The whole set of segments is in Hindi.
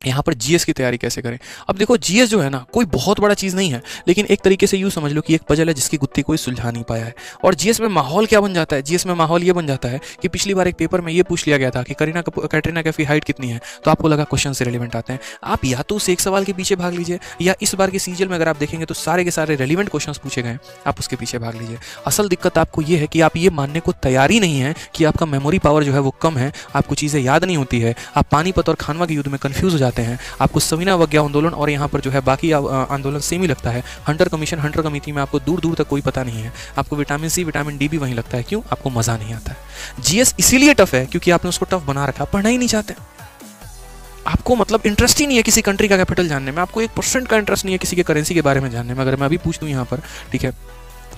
यहाँ पर जीएस की तैयारी कैसे करें। अब देखो जीएस जो है ना कोई बहुत बड़ा चीज़ नहीं है, लेकिन एक तरीके से यूँ समझ लो कि एक पजल है जिसकी गुत्थी कोई सुलझा नहीं पाया है। और जीएस में माहौल क्या बन जाता है, जीएस में माहौल ये बन जाता है कि पिछली बार एक पेपर में ये पूछ लिया गया था कि कैटरीना कैफ की हाइट कितनी है, तो आपको लगा क्वेश्चन से रिलेवेंट आते हैं, आप या तो उस एक सवाल के पीछे भाग लीजिए, या इस बार के सीजीएल में अगर आप देखेंगे तो सारे के सारे रेलिवेंट क्वेश्चन पूछे गए, आप उसके पीछे भाग लीजिए। असल दिक्कत आपको ये है कि आप ये मानने को तैयार ही नहीं है कि आपका मेमोरी पावर जो है वो कम है, आपको चीज़ें याद नहीं होती है, आप पानीपत और खानवा के युद्ध में कन्फ्यूज हो जाते हैं, आपको सविना अवज्ञा आंदोलन और यहाँ पर जो है बाकी आंदोलन सेम ही लगता है, हंटर कमीशन हंटर कमेटी में आपको दूर दूर तक कोई पता नहीं है, आपको विटामिन सी विटामिन डी भी वहीं लगता है, क्यों, आपको मजा नहीं आता है। जीएस इसीलिए टफ है क्योंकि आपने उसको टफ बना रखा, पढ़ना ही नहीं चाहते, आपको मतलब इंटरेस्ट ही नहीं है किसी कंट्री का कैपिटल जानने में, आपको 1% का इंटरेस्ट नहीं है किसी के करेंसी के बारे में जानने में। अगर मैं अभी पूछ दूं यहाँ पर, ठीक है,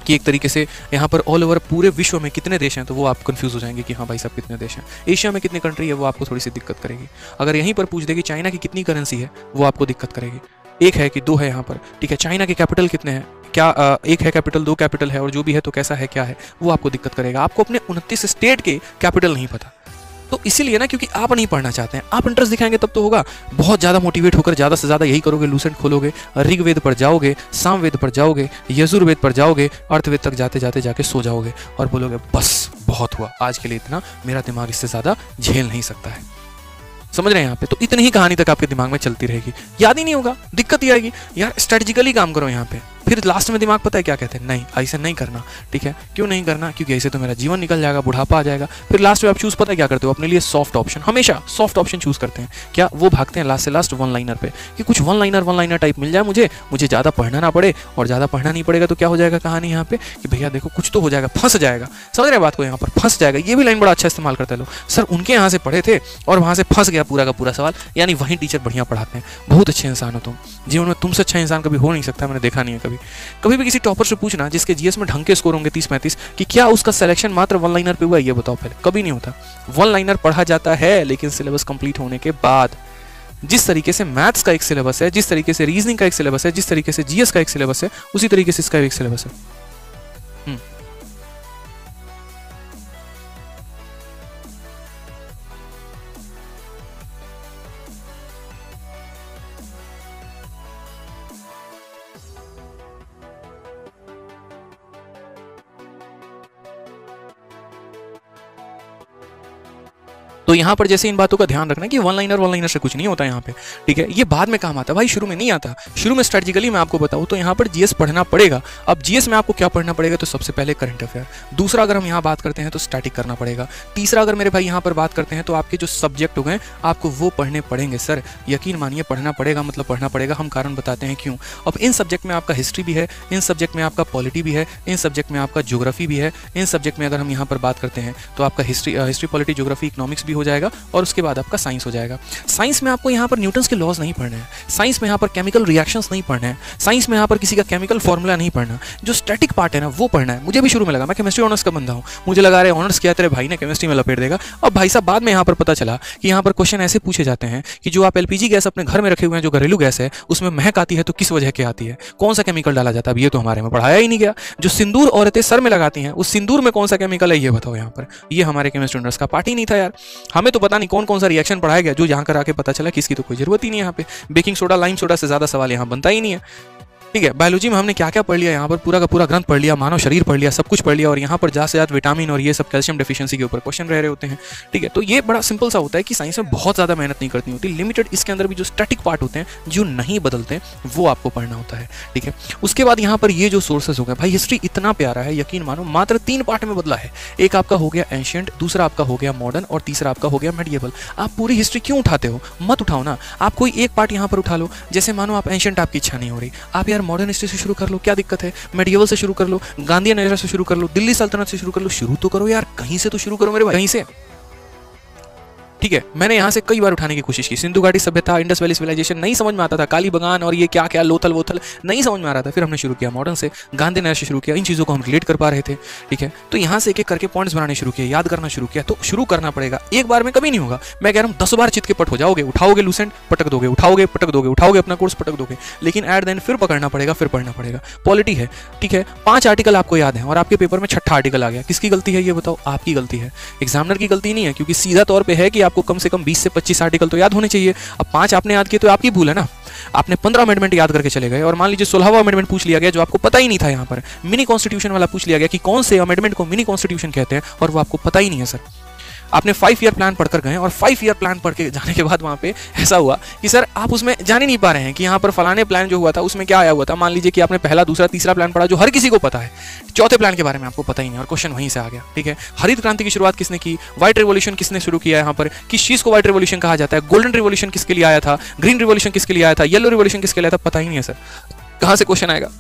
कि एक तरीके से यहाँ पर ऑल ओवर पूरे विश्व में कितने देश हैं, तो वो आप कंफ्यूज हो जाएंगे कि हाँ भाई साहब कितने देश हैं। एशिया में कितनी कंट्री है वो आपको थोड़ी सी दिक्कत करेगी। अगर यहीं पर पूछ दे कि चाइना की कितनी करेंसी है, वो आपको दिक्कत करेगी। एक है कि दो है यहाँ पर, ठीक है, चाइना के कैपिटल कितने हैं, क्या एक है कैपिटल, दो कैपिटल है, और जो भी है तो कैसा है क्या है, वो आपको दिक्कत करेगा। आपको अपने 29 स्टेट के कैपिटल नहीं पता, तो इसीलिए ना, क्योंकि आप नहीं पढ़ना चाहते हैं, आप इंटरेस्ट दिखाएंगे तब तो होगा। बहुत ज़्यादा मोटिवेट होकर ज़्यादा से ज़्यादा यही करोगे, लूसेंट खोलोगे, ऋग्वेद पर जाओगे, सामवेद पर जाओगे, यजुर्वेद पर जाओगे, अर्थवेद तक जाते जाते जाके सो जाओगे और बोलोगे बस बहुत हुआ, आज के लिए इतना, मेरा दिमाग इससे ज़्यादा झेल नहीं सकता है। समझ रहे हैं यहाँ पे, तो इतनी ही कहानी तक आपके दिमाग में चलती रहेगी, याद ही नहीं होगा, दिक्कत ही आएगी। यार स्ट्रेटेजिकली काम करो यहाँ पे, फिर लास्ट में दिमाग पता है क्या कहते हैं, नहीं ऐसे नहीं करना, ठीक है, क्यों नहीं करना, क्योंकि ऐसे तो मेरा जीवन निकल जाएगा, बुढ़ापा आ जाएगा। फिर लास्ट में आप चूज पता है क्या करते हो, अपने लिए सॉफ्ट ऑप्शन, हमेशा सॉफ्ट ऑप्शन चूज करते हैं। क्या वो भागते हैं लास्ट से लास्ट वन लाइनर पे, कि कुछ वन लाइनर टाइप मिल जाए मुझे ज़्यादा पढ़ना ना पड़े, और ज़्यादा पढ़ना नहीं पड़ेगा तो क्या हो जाएगा कहानी यहाँ पे कि भैया देखो कुछ तो हो जाएगा, फंस जाएगा। समझ रहे बात को, यहाँ पर फंस जाएगा, ये भी लाइन बड़ा अच्छा इस्तेमाल करते हैं लोग, सर उनके यहाँ से पढ़े थे और वहाँ से फंस गया पूरा का पूरा सवाल, यानी वहीं टीचर बढ़िया पढ़ाते हैं। बहुत अच्छे इंसान हो तुम, जीवन में तुमसे अच्छा इंसान कभी हो नहीं सकता, मैंने देखा नहीं है कभी। कभी भी किसी टॉपर से पूछना जिसके जीएस में ढंग के स्कोर होंगे 30-35 कि क्या उसका सिलेक्शन मात्र वन लाइनर पे हुआ है, ये बताओ पहले। कभी नहीं होता, वन लाइनर पढ़ा जाता है लेकिन सिलेबस कंप्लीट होने के बाद। जिस तरीके से मैथ्स का एक सिलेबस है, जिस तरीके से रीजनिंग का एक सिलेबस है, जिस तरीके से जीएस का एक सिलेबस है, उसी तरीके से इसका एक सिलेबस है। तो यहाँ पर जैसे इन बातों का ध्यान रखना कि वन लाइनर से कुछ नहीं होता यहाँ पे, ठीक है, ये बाद में काम आता है भाई, शुरू में नहीं आता। शुरू में स्ट्रेटेजिकली मैं आपको बताऊँ तो यहाँ पर जीएस पढ़ना पड़ेगा। अब जीएस में आपको क्या पढ़ना पड़ेगा, तो सबसे पहले करंट अफेयर, दूसरा अगर हम यहाँ बात करते हैं तो स्टैटिक करना पड़ेगा, तीसरा अगर मेरे भाई यहाँ पर बात करते हैं तो आपके जो सब्जेक्ट हो गए आपको वो पढ़ने पड़ेंगे। सर यकीन मानिए पढ़ना पड़ेगा, मतलब पढ़ना पड़ेगा। हम कारण बताते हैं क्यों। अब इन सब्जेक्ट में आपका हिस्ट्री भी है, इन सब्जेक्ट में आपका पॉलिटी भी है, इन सब्जेक्ट में आपका ज्योग्राफी भी है, इन सब्जेक्ट में अगर हम यहाँ पर बात करते हैं तो आपका हिस्ट्री पॉलिटी ज्योग्राफी इकोनॉमिक्स भी हो जाएगा, और उसके बाद आपका साइंस हो जाएगा। साइंस में आपको यहाँ पर न्यूटन्स के लॉज नहीं पढ़ने हैं, साइंस में यहाँ पर केमिकल रिएक्शंस नहीं पढ़ने हैं, साइंस में यहाँ पर किसी का केमिकल फॉर्मूला नहीं पढ़ना, जो स्टैटिक पार्ट है ना वो पढ़ना है। मुझे भी शुरू में लगा, मैं केमिस्ट्री ऑनर्स का बंदा हूँ, मुझे लगा रहे ऑनर्स किया तेरे भाई ने केमिस्ट्री में लपेट देगा। अब भाई साहब बाद में यहाँ पर पता चला कि यहाँ पर क्वेश्चन ऐसे पूछे जाते हैं कि जो आप एलपीजी गैस अपने घर में रखे हुए हैं, जो घरेलू गैस है, उसमें महक आती है तो किस वजह के आती है, कौन सा केमिकल डाला जाता है, अब ये तो हमारे में पढ़ाया ही नहीं गया। जो सिंदूर औरतें सर में लगाती हैं, उस सिंदूर में कौन सा केमिकल है ये बताओ यहाँ पर, ये हमारे केमिस्ट्री ऑनर्स का पार्ट ही नहीं था यार। हमें तो पता नहीं कौन कौन सा रिएक्शन पढ़ाया गया, जो यहाँ कर आके पता चला कि इसकी तो कोई जरूरत ही नहीं है। यहाँ पे बेकिंग सोडा लाइम सोडा से ज्यादा सवाल यहाँ बनता ही नहीं है। ठीक है, बायोलॉजी में हमने क्या क्या पढ़ लिया, यहाँ पर पूरा का पूरा ग्रंथ पढ़ लिया, मानव शरीर पढ़ लिया, सब कुछ पढ़ लिया, और यहाँ पर ज्यादा से ज्यादा विटामिन और ये सब कैल्शियम डेफिशिएंसी के ऊपर क्वेश्चन रह रहे होते हैं। ठीक है, तो ये बड़ा सिंपल सा होता है कि साइंस में बहुत ज्यादा मेहनत नहीं करनी होती, लिमिटेड इसके अंदर भी जो स्टैटिक पार्ट होते हैं जो नहीं बदलते वो आपको पढ़ना होता है। ठीक है, उसके बाद यहाँ पर ये जो सोर्सेज हो गए भाई, हिस्ट्री इतना प्यारा है, यकीन मानो मात्र 3 पार्ट में बदला है। एक आपका हो गया एंशिएंट, दूसरा आपका हो गया मॉडर्न, और तीसरा आपका हो गया मेडिएवल। आप पूरी हिस्ट्री क्यों उठाते हो, मत उठाओ ना, आप कोई एक पार्ट यहाँ पर उठा लो। जैसे मानो आप एंशिएंट आपकी इच्छा नहीं हो रही, आप यार मॉडर्न हिस्ट्री से शुरू कर लो, क्या दिक्कत है, मेडिएवल से शुरू कर लो, गांधीयन एरा से शुरू कर लो, दिल्ली सल्तनत से शुरू कर लो, शुरू तो करो यार, कहीं से तो शुरू करो मेरे भाई, कहीं से। ठीक है, मैंने यहाँ से कई बार उठाने की कोशिश की, सिंधु घाटी सभ्यता, इंडस वैली सिविलाइजेशन नहीं समझ में आता था, काली बगान और ये क्या क्या लोथल वोथल नहीं समझ में आ रहा था। फिर हमने शुरू किया मॉडर्न से, गांधी नगर से शुरू किया, इन चीज़ों को हम रिलेट कर पा रहे थे। ठीक है, तो यहाँ से एक एक करके पॉइंट्स बनाने शुरू किया, याद करना शुरू किया। तो शुरू करना पड़ेगा, एक बार में कभी नहीं होगा। मैं कह रहा हूँ 10 बार चित के पट हो जाओगे, उठाओगे लूसेंट पटक दोगे, उठाओगे पटक दोगे, उठाओगे अपना कोर्स पटक दोगे, लेकिन एट द एंड फिर पकड़ना पड़ेगा, फिर पढ़ना पड़ेगा। पॉलिटी है, ठीक है, 5 आर्टिकल आपको याद है और आपके पेपर में 6ठा आर्टिकल आ गया, किसकी गलती है ये बताओ, आपकी गलती है, एग्जामिनर की गलती नहीं है, क्योंकि सीधा तौर पर है कि आपको कम से कम 20 से 25 आर्टिकल तो याद होने चाहिए। अब 5 आपने याद किए तो आपकी भूल है ना। आपने 15 अमेंडमेंट याद करके चले गए और मान लीजिए 16वां अमेंडमेंट पूछ लिया गया जो आपको पता ही नहीं था। यहाँ पर मिनी कॉन्स्टिट्यूशन वाला पूछ लिया गया कि कौन से अमेंडमेंट को मिनी कॉन्स्टिट्यूशन कहते हैं और वो आपको पता ही नहीं है सर। आपने 5 ईयर प्लान पढ़कर गए और 5 ईयर प्लान पढ़ के जाने के बाद वहाँ पे ऐसा हुआ कि सर आप उसमें जान ही नहीं पा रहे हैं कि यहाँ पर फलाने प्लान जो हुआ था उसमें क्या आया हुआ था। मान लीजिए कि आपने पहला, दूसरा, तीसरा प्लान पढ़ा जो हर किसी को पता है, चौथे प्लान के बारे में आपको पता ही नहीं और क्वेश्चन वहीं से आ गया। ठीक है, हरित क्रांति की शुरुआत किसने की, व्हाइट रिवॉल्यूशन किसने शुरू किया, यहाँ पर किस चीज़ को व्हाइट रिवॉल्यूशन कहा जाता है, गोल्डन रिवॉल्यूशन किसके लिए आया था, ग्रीन रिवॉल्यूशन किसके लिए आया था, येलो रिवॉल्यूशन किसके लिए आया था, पता ही नहीं है सर। कहाँ से क्वेश्चन आएगा।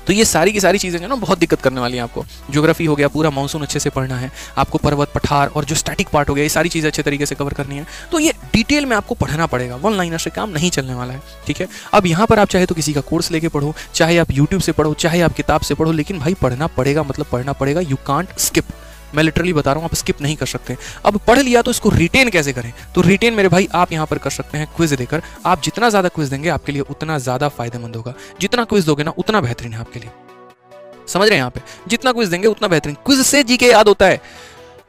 तो ये सारी की सारी चीज़ें जो ना बहुत दिक्कत करने वाली हैं आपको। ज्योग्राफी हो गया, पूरा मानसून अच्छे से पढ़ना है आपको, पर्वत पठार और जो स्टैटिक पार्ट हो गया, ये सारी चीज़ें अच्छे तरीके से कवर करनी है। तो ये डिटेल में आपको पढ़ना पड़ेगा, वन लाइनर से काम नहीं चलने वाला है। ठीक है, अब यहाँ पर आप चाहे तो किसी का कोर्स लेके पढ़ो, चाहे आप यूट्यूब से पढ़ो, चाहे आप किताब से पढ़ो, लेकिन भाई पढ़ना पड़ेगा, मतलब पढ़ना पड़ेगा। You can't skip. मैं लिटरली बता रहा हूँ, आप स्किप नहीं कर सकते। अब पढ़ लिया तो इसको रिटेन कैसे करें, तो रिटेन मेरे भाई आप यहाँ पर कर सकते हैं क्विज देकर। आप जितना ज़्यादा क्विज देंगे आपके लिए उतना ज़्यादा फायदेमंद होगा। जितना क्विज दोगे ना उतना बेहतरीन है आपके लिए। समझ रहे हैं यहाँ पे, जितना क्विज देंगे उतना बेहतरीन। क्विज से जीके याद होता है,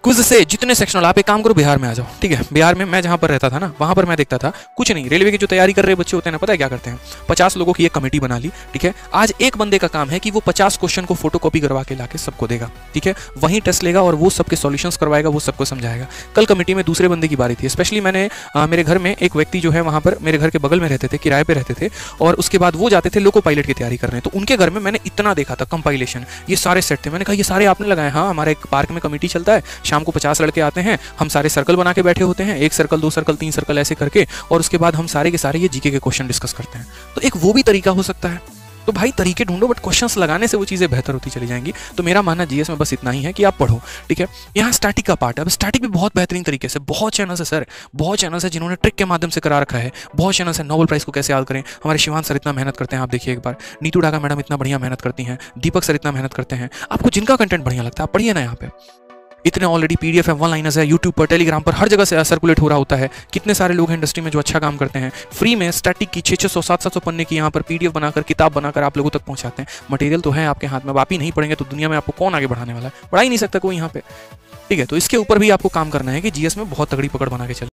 क्विज से जितने सेक्शनल। आप एक काम करो, बिहार में आ जाओ। ठीक है, बिहार में मैं जहां पर रहता था ना, वहां पर मैं देखता था कुछ नहीं, रेलवे की जो तैयारी कर रहे बच्चे होते हैं ना, पता है क्या करते हैं, 50 लोगों की एक कमेटी बना ली। ठीक है, आज एक बंदे का काम है कि वो 50 क्वेश्चन को फोटोकॉपी करवा के लाके सबको देगा। ठीक है, वहीं टेस्ट लेगा और वो सबके सॉल्यूशंस करवाएगा, वो सबको समझाएगा। कल कमेटी में दूसरे बंदे की बारी थी। स्पेशली मैंने मेरे घर में एक व्यक्ति जो है वहां पर मेरे घर के बगल में रहते थे, किराए पे रहते थे, और उसके बाद वो जाते थे लोको पायलट की तैयारी करने। तो उनके घर में मैंने इतना देखा था कंपाइलेशन, ये सारे सेट थे। मैंने कहा ये सारे आपने लगाए? हाँ, हमारे एक पार्क में कमेटी चलता है, शाम को 50 लड़के आते हैं, हम सारे सर्कल बना के बैठे होते हैं, 1 सर्कल 2 सर्कल 3 सर्कल ऐसे करके, और उसके बाद हम सारे के सारे ये जीके के क्वेश्चन डिस्कस करते हैं। तो एक वो भी तरीका हो सकता है। तो भाई तरीके ढूंढो, बट क्वेश्चंस लगाने से वो चीज़ें बेहतर होती चली जाएंगी। तो मेरा मानना जीएस में बस इतना ही है कि आप पढ़ो। ठीक है, यहाँ स्टैटिक का पार्ट है। अब स्टैटिक भी बहुत बेहतरीन तरीके से, बहुत चैनल्स है सर, बहुत चैनल्स है जिन्होंने ट्रिक के माध्यम से करा रखा है। बहुत चैनल्स है, नोबेल प्राइज को कैसे याद करें, हमारे शिवान सर इतना मेहनत करते हैं, आप देखिए एक बार। नीतू डागा मैडम इतना बढ़िया मेहनत करती हैं, दीपक सर इतना मेहनत करते हैं। आपको जिनका कंटेंट बढ़िया लगता है आप पढ़िए ना। यहाँ पे इतने ऑलरेडी पीडीएफ है, वन लाइनर्स है, यूट्यूब पर, टेलीग्राम पर, हर जगह से सर्कुलेट हो रहा होता है। कितने सारे लोग हैं इंडस्ट्री में जो अच्छा काम करते हैं, फ्री में स्टैटिक की 600 700 पन्ने की यहाँ पर पीडीएफ बनाकर, किताब बनाकर आप लोगों तक पहुँचाते हैं। मटेरियल तो है आपके हाथ में, अब आप ही नहीं पढ़ेंगे तो दुनिया में आपको कौन आगे बढ़ाने वाला है, बढ़ा ही नहीं सकता कोई यहाँ पे। ठीक है, तो इसके ऊपर भी आपको काम करना है कि जीएस में बहुत तगड़ी पकड़ बना के चले।